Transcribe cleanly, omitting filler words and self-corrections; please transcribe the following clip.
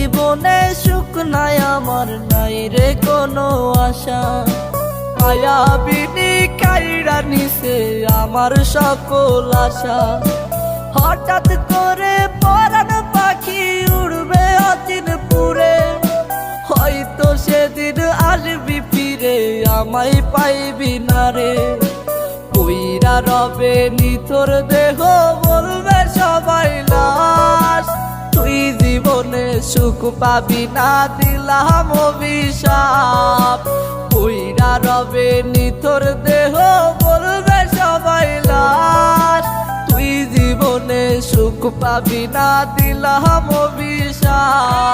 জীবনে সুখ নাই আমার, নাই রে কোনো আশা। মায়াবিনী কাইরা নিছে আমার সকল আশা। হঠাৎ করে পরাণ পাখি উড়বে অচিন পুরে, হয়তো সেদিন আসবি ফিরে আমায় পাইবি না রে। কইরা রবে নিথর দেহ বলবে সবাই লাশ, তুই জীবনে সুখ পাবি না দিলাম অভিশাপ। কইরা রবে নিথর দেহ বলবে সবাই লাশ, তুই জীবনে সুখ পাবি না দিলাম অভিশাপ।